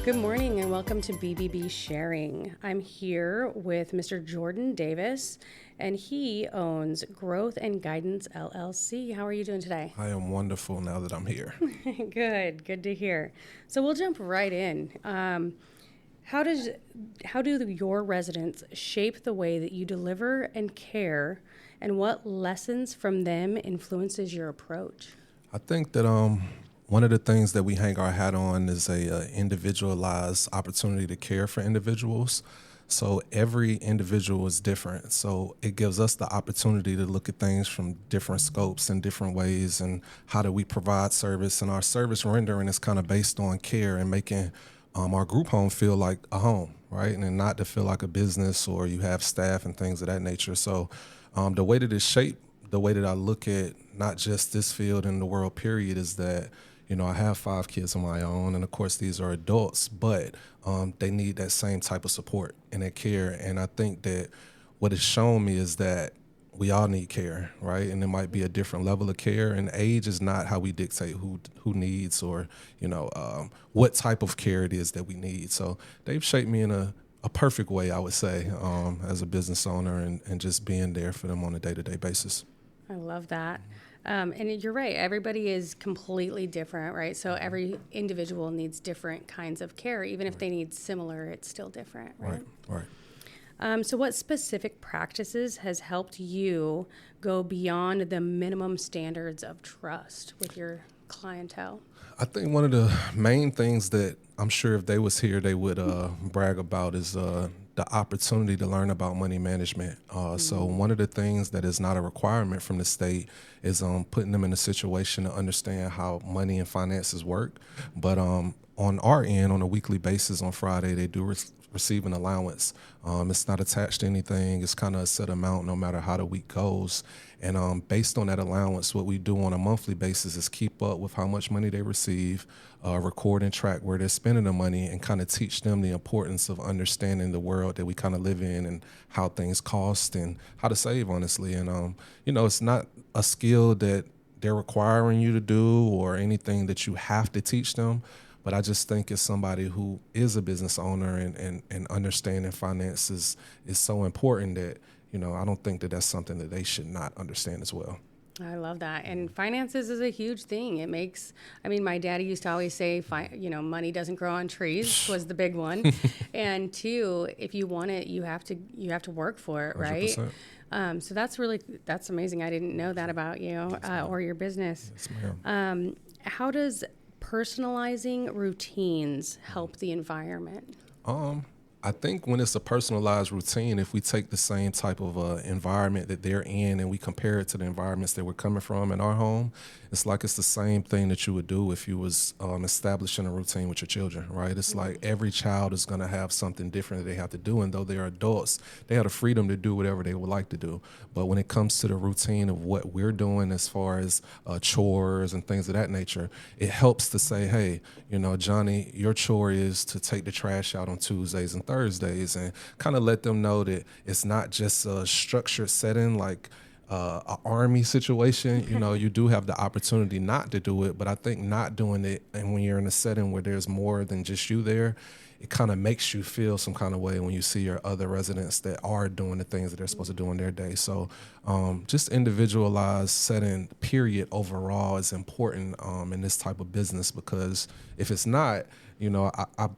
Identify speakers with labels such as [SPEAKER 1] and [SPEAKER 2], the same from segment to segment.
[SPEAKER 1] Good morning and welcome to BBB Sharing. I'm here with Mr. Jordan Davis, and he owns Growth and Guidance LLC. How are you doing today?
[SPEAKER 2] I am wonderful now that I'm here.
[SPEAKER 1] Good to hear. So we'll jump right in. How do your residents shape the way that you deliver and care, and what lessons from them influences your approach?
[SPEAKER 2] I think that one of the things that we hang our hat on is a individualized opportunity to care for individuals. So every individual is different. So it gives us the opportunity to look at things from different scopes and different ways, and how do we provide service. And our service rendering is kind of based on care and making our group home feel like a home, right? And then not to feel like a business or you have staff and things of that nature. So the way that it's shaped, the way that I look at not just this field and the world period, is that, you know, I have 5 kids of my own, and of course these are adults, but they need that same type of support and that care. And I think that what it's shown me is that we all need care, right? And it might be a different level of care, and age is not how we dictate who needs, or, you know, what type of care it is that we need. So they've shaped me in a perfect way, I would say, as a business owner, and just being there for them on a day-to-day basis.
[SPEAKER 1] I love that. And you're right. Everybody is completely different, right? So every individual needs different kinds of care. Even if they need similar, it's still different, right?
[SPEAKER 2] Right.
[SPEAKER 1] So what specific practices has helped you go beyond the minimum standards of trust with your clientele?
[SPEAKER 2] I think one of the main things that I'm sure if they was here, they would brag about is the opportunity to learn about money management. So one of the things that is not a requirement from the state is putting them in a situation to understand how money and finances work. But on our end, on a weekly basis on Friday, they do receive an allowance. It's not attached to anything. It's kind of a set amount no matter how the week goes. And based on that allowance, what we do on a monthly basis is keep up with how much money they receive, record and track where they're spending the money, and kind of teach them the importance of understanding the world that we kind of live in and how things cost and how to save, honestly. And, you know, it's not a skill that they're requiring you to do or anything that you have to teach them. But I just think as somebody who is a business owner and understanding finances is so important that, you know, I don't think that that's something that they should not understand as well.
[SPEAKER 1] I love that. And finances is a huge thing. It makes, I mean, my daddy used to always say, money doesn't grow on trees was the big one. And 2, if you want it, you have to work for it, right?
[SPEAKER 2] 100%.
[SPEAKER 1] So that's amazing. I didn't know that about you or your business.
[SPEAKER 2] Yes, ma'am.
[SPEAKER 1] How does personalizing routines help the environment?
[SPEAKER 2] I think when it's a personalized routine, if we take the same type of environment that they're in and we compare it to the environments that we're coming from in our home, it's like it's the same thing that you would do if you was establishing a routine with your children, right? It's like every child is going to have something different that they have to do, and though they're adults, they have the freedom to do whatever they would like to do. But when it comes to the routine of what we're doing as far as chores and things of that nature, it helps to say, hey, you know, Johnny, your chore is to take the trash out on Tuesdays and Thursdays, and kind of let them know that it's not just a structured setting like an army situation. You know, you do have the opportunity not to do it, but I think not doing it, and when you're in a setting where there's more than just you there, it kind of makes you feel some kind of way when you see your other residents that are doing the things that they're supposed to do in their day. So just individualized setting, period, overall is important in this type of business, because if it's not, you know,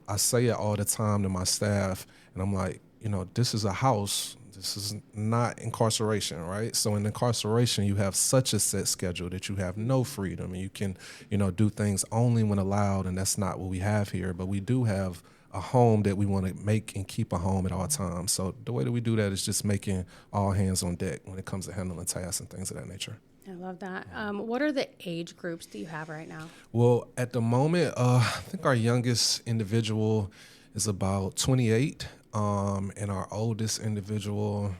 [SPEAKER 2] I say it all the time to my staff, and I'm like, you know, this is a house. This is not incarceration, right? So in incarceration, you have such a set schedule that you have no freedom, and you can, you know, do things only when allowed, and that's not what we have here. But we do have a home that we want to make and keep a home at all times. So the way that we do that is just making all hands on deck when it comes to handling tasks and things of that nature.
[SPEAKER 1] I love that. What are the age groups that you have right now?
[SPEAKER 2] Well, at the moment, I think our youngest individual is about 28, and our oldest individual,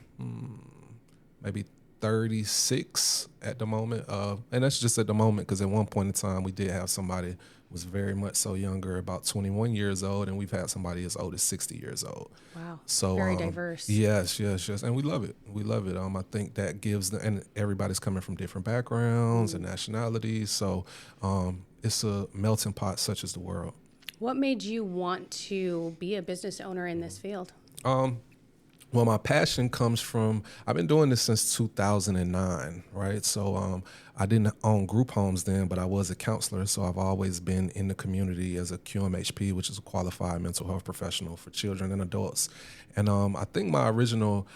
[SPEAKER 2] maybe 36 at the moment. And that's just at the moment, because at one point in time, we did have somebody who was very much so younger, about 21 years old, and we've had somebody as old as 60 years old.
[SPEAKER 1] Wow.
[SPEAKER 2] So
[SPEAKER 1] very diverse.
[SPEAKER 2] Yes. And we love it. I think that gives and everybody's coming from different backgrounds and nationalities. So it's a melting pot such as the world.
[SPEAKER 1] What made you want to be a business owner in this field?
[SPEAKER 2] Well, my passion comes from, I've been doing this since 2009, right? So I didn't own group homes then, but I was a counselor. So I've always been in the community as a QMHP, which is a qualified mental health professional for children and adults. And I think my original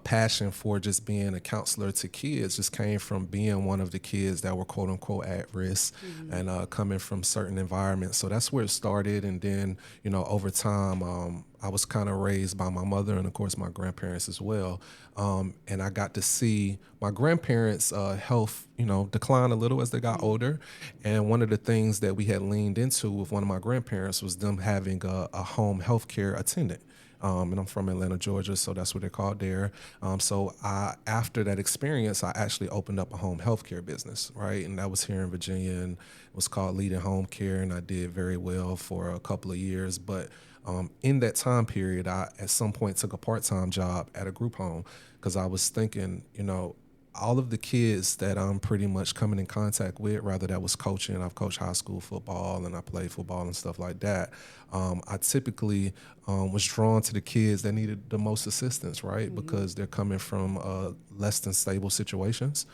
[SPEAKER 2] passion for just being a counselor to kids just came from being one of the kids that were quote unquote at risk and coming from certain environments. So that's where it started. And then, over time, I was kind of raised by my mother and of course my grandparents as well. And I got to see my grandparents' health, decline a little as they got older. And one of the things that we had leaned into with one of my grandparents was them having a home health care attendant. And I'm from Atlanta, Georgia, so that's what they're called there. So after that experience, I actually opened up a home healthcare business, right? And that was here in Virginia, and it was called Leading Home Care, and I did very well for a couple of years. But in that time period, I at some point took a part-time job at a group home because I was thinking, all of the kids that I'm pretty much coming in contact with, rather that was coaching, I've coached high school football and I played football and stuff like that. I typically was drawn to the kids that needed the most assistance, right? Because they're coming from less than stable situations.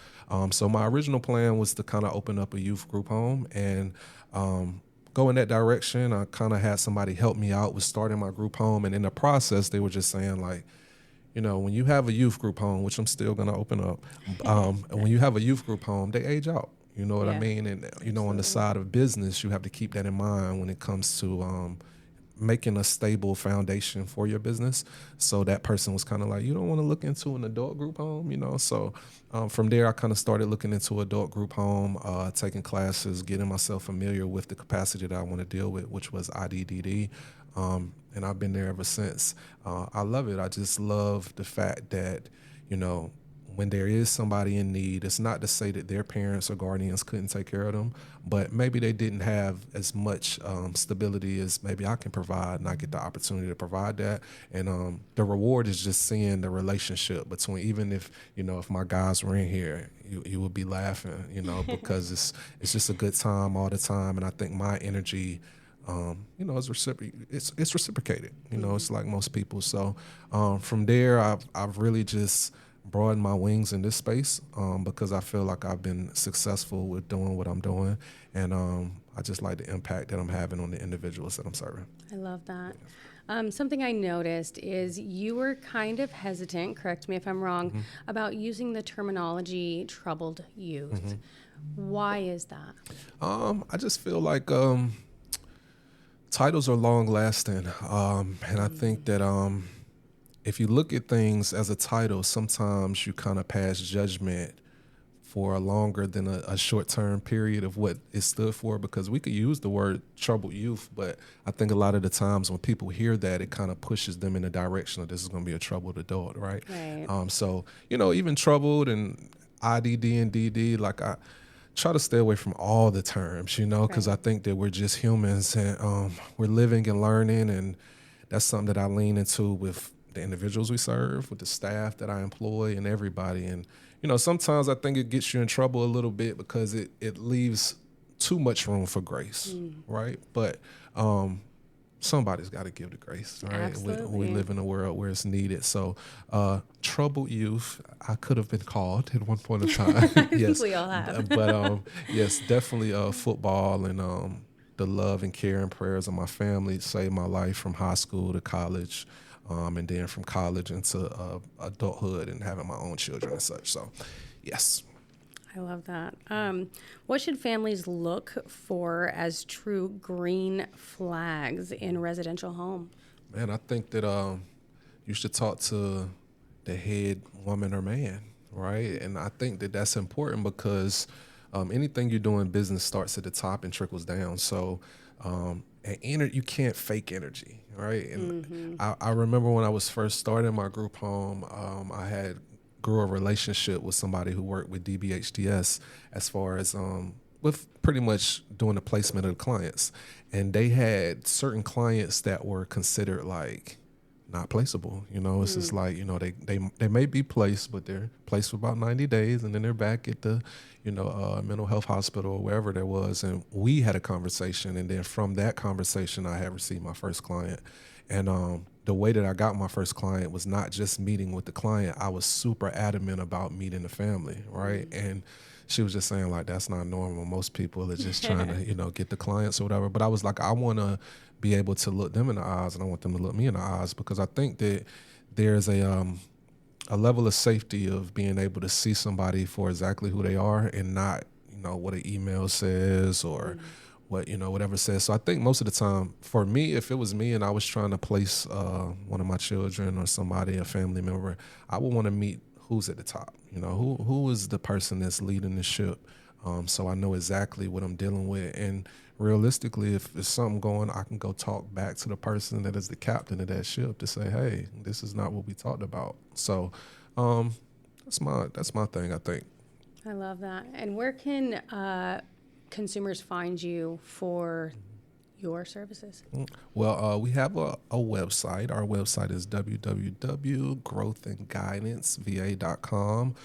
[SPEAKER 2] So my original plan was to kind of open up a youth group home and go in that direction. I kind of had somebody help me out with starting my group home. And in the process, they were just saying like, when you have a youth group home, which I'm still going to open up, when you have a youth group home, they age out. You know what I mean? And, on the side of business, you have to keep that in mind when it comes to making a stable foundation for your business. So that person was kind of like, you don't want to look into an adult group home, So from there, I kind of started looking into adult group home, taking classes, getting myself familiar with the capacity that I want to deal with, which was IDDD. And I've been there ever since. I love it. I just love the fact that, when there is somebody in need, it's not to say that their parents or guardians couldn't take care of them, but maybe they didn't have as much stability as maybe I can provide, and I get the opportunity to provide that. And the reward is just seeing the relationship between, even if, if my guys were in here, you would be laughing, because it's just a good time all the time. And I think my energy, it's reciprocated. It's like most people. So from there, I've really just broadened my wings in this space because I feel like I've been successful with doing what I'm doing, and I just like the impact that I'm having on the individuals that I'm serving.
[SPEAKER 1] I love that. Something I noticed is you were kind of hesitant, correct me if I'm wrong, about using the terminology troubled youth. Why is that?
[SPEAKER 2] I just feel like titles are long lasting. And I think that if you look at things as a title, sometimes you kind of pass judgment for a longer than a short-term period of what it stood for, because we could use the word troubled youth, but I think a lot of the times when people hear that, it kind of pushes them in the direction of this is going to be a troubled adult, right? So, even troubled and IDD and DD, like I try to stay away from all the terms, because I think that we're just humans and we're living and learning, and that's something that I lean into with the individuals we serve, with the staff that I employ, and everybody. And sometimes I think it gets you in trouble a little bit because it leaves too much room for grace, right? But somebody's got to give the grace, right?
[SPEAKER 1] Absolutely.
[SPEAKER 2] We live in a world where it's needed. So troubled youth, I could have been called at one point in time.
[SPEAKER 1] I think
[SPEAKER 2] yes,
[SPEAKER 1] we all have.
[SPEAKER 2] But yes, definitely football and the love and care and prayers of my family saved my life from high school to college. And then from college into adulthood and having my own children and such. So, yes.
[SPEAKER 1] I love that. What should families look for as true green flags in a residential home?
[SPEAKER 2] Man, I think that you should talk to the head woman or man, right? And I think that that's important because anything you do in business starts at the top and trickles down. So, and you can't fake energy, right? And I remember when I was first starting my group home, I grew a relationship with somebody who worked with DBHDS as far as with pretty much doing the placement of the clients. And they had certain clients that were considered like not placeable. It's just like, they may be placed, but they're placed for about 90 days and then they're back at the, mental health hospital or wherever there was. And we had a conversation. And then from that conversation, I had received my first client. And the way that I got my first client was not just meeting with the client. I was super adamant about meeting the family, right? And she was just saying, like, that's not normal. Most people are just trying to, get the clients or whatever. But I was like, I want to be able to look them in the eyes, and I want them to look me in the eyes, because I think that there's a level of safety of being able to see somebody for exactly who they are and not, what an email says or what, whatever it says. So I think most of the time, for me, if it was me and I was trying to place one of my children or somebody, a family member, I would want to meet who's at the top, who is the person that's leading the ship. So I know exactly what I'm dealing with. And realistically, if there's something going, I can go talk back to the person that is the captain of that ship to say, hey, this is not what we talked about. So that's my thing, I think.
[SPEAKER 1] I love that. And where can consumers find you for your services?
[SPEAKER 2] Well, we have a website. Our website is www.growthandguidanceva.com.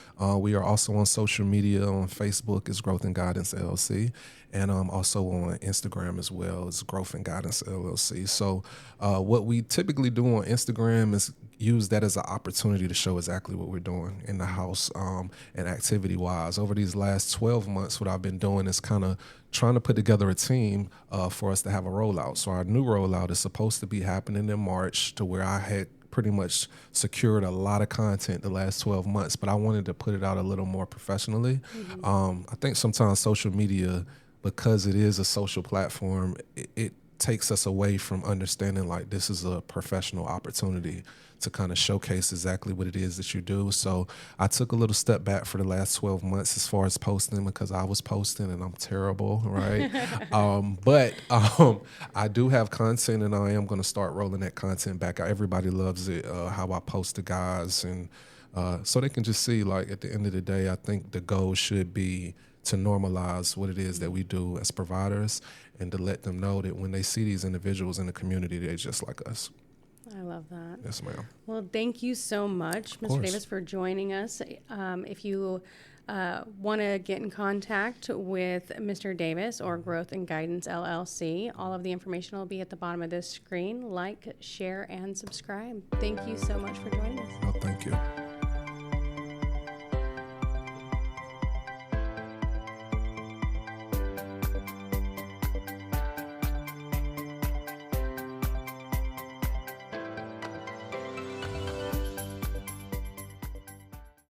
[SPEAKER 2] We are also on social media. On Facebook is Growth and Guidance LLC, and also on Instagram as well as Growth and Guidance LLC. So what we typically do on Instagram is use that as an opportunity to show exactly what we're doing in the house and activity-wise. Over these last 12 months, what I've been doing is kind of trying to put together a team for us to have a rollout. So our new rollout is supposed to be happening in March, to where I had pretty much secured a lot of content the last 12 months, but I wanted to put it out a little more professionally. I think sometimes social media, because it is a social platform, it takes us away from understanding like this is a professional opportunity to kind of showcase exactly what it is that you do. So I took a little step back for the last 12 months as far as posting, because I was posting and I'm terrible, right? But I do have content, and I am going to start rolling that content back out. Everybody loves it, how I post the guys, and so they can just see, like, at the end of the day, I think the goal should be to normalize what it is that we do as providers, and to let them know that when they see these individuals in the community, they're just like us.
[SPEAKER 1] I love that.
[SPEAKER 2] Yes, ma'am.
[SPEAKER 1] Well, thank you so much, Mr. Davis, for joining us. If you want to get in contact with Mr. Davis or Growth and Guidance LLC, all of the information will be at the bottom of this screen. Like, share, and subscribe. Thank you so much for joining us.
[SPEAKER 2] Oh, thank you.